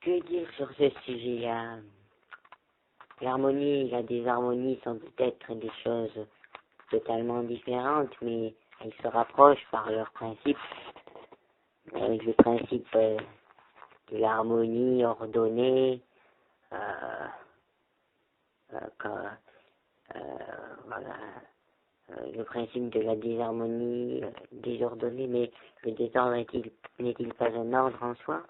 Que dire sur ce sujet-là? L'harmonie et la désharmonie sont peut-être des choses totalement différentes, mais elles se rapprochent par leur principe. Avec le principe de l'harmonie ordonnée, voilà, le principe de la désharmonie désordonnée, mais le désordre n'est-il pas un ordre en soi?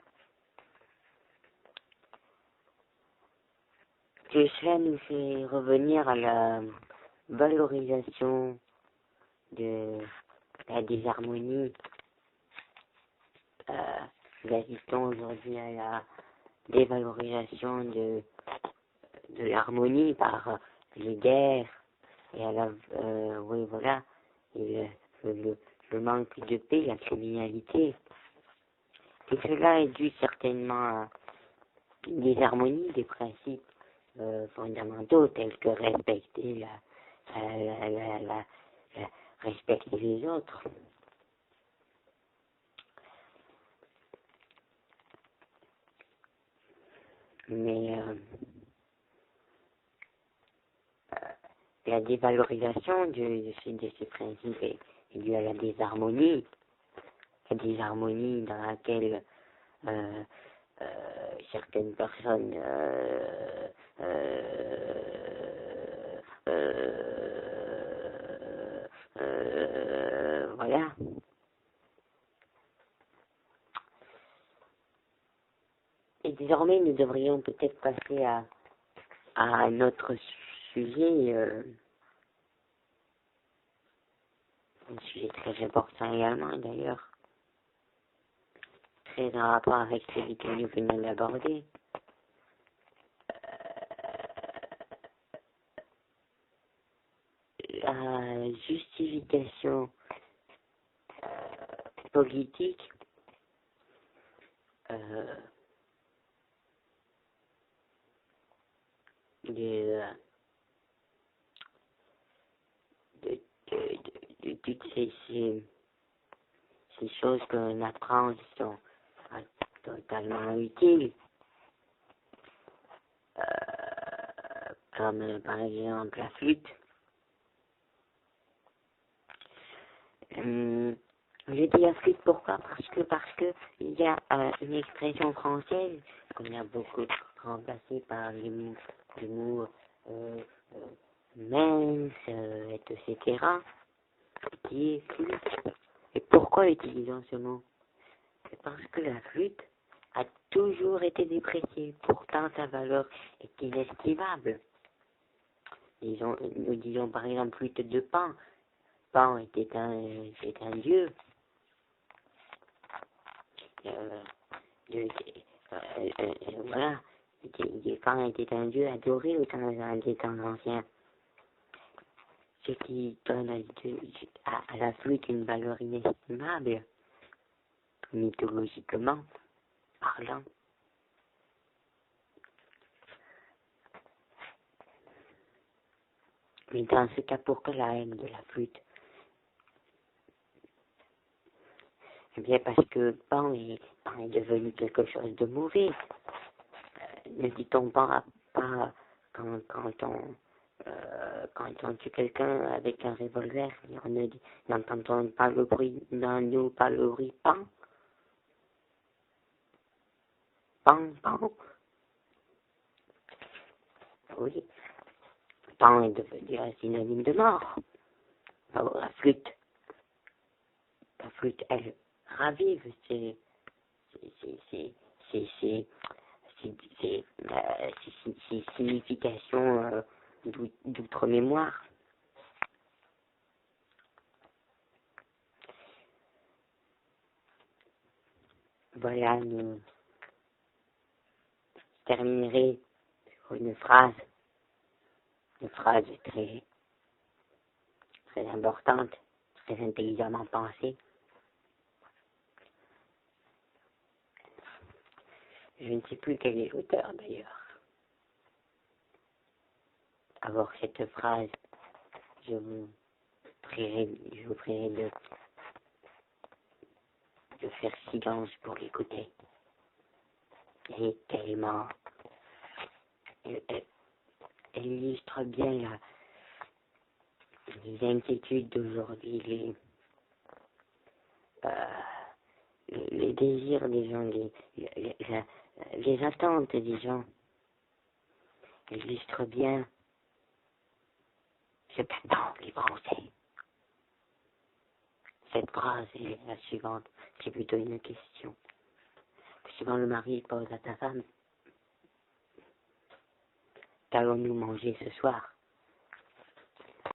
Que cela nous fait revenir à la valorisation de la désharmonie. Nous assistons aujourd'hui à la dévalorisation de l'harmonie par les guerres et à la oui voilà et le manque de paix, la criminalité. Tout cela est dû certainement à une désharmonie des principes fondamentaux tels que respecter respecter les autres. Mais la dévalorisation de ces principes est due à la désharmonie dans laquelle certaines personnes voilà. Et désormais, nous devrions peut-être passer à un autre sujet, un sujet très important également d'ailleurs, très en rapport avec celui que nous venons d'aborder. La justification politique de toutes ces choses qu'on apprend qui sont totalement utiles, comme par exemple la flûte. Je dis la flûte pourquoi? Parce que il y a une expression française qu'on a beaucoup remplacée par les mots mince, etc. qui est flûte. Et pourquoi utilisons ce mot? C'est parce que la flûte a toujours été dépréciée. Pourtant, sa valeur est inestimable. Nous disons par exemple flûte de Pan. Pan était un dieu. Voilà. Pan était un dieu adoré au temps des temps anciens. Ce qui donne à la flûte une valeur inestimable, mythologiquement parlant. Mais dans ce cas, pourquoi la haine de la flûte? Eh bien, parce que Pan est devenu quelque chose de mauvais. Ne dit-on pas quand on tue quelqu'un avec un revolver, n'entend-on pas le bruit, n'entend pas le bruit Pan? Pan, Pan. Oui. Pan est devenu un synonyme de mort. Alors, la flûte, elle ravive ces significations d'outre-mémoire. Voilà, nous terminerai sur une phrase très, très importante, très intelligemment pensée. Je ne sais plus quel est l'auteur d'ailleurs. Alors cette phrase, je vous prierai de faire silence pour l'écouter. Et est tellement... Elle illustre bien les inquiétudes d'aujourd'hui, les désirs des gens, les attentes des gens. Elle illustre bien cependant les Français. Cette phrase est la suivante, c'est plutôt une question. Souvent le mari pose à ta femme, qu'allons-nous manger ce soir?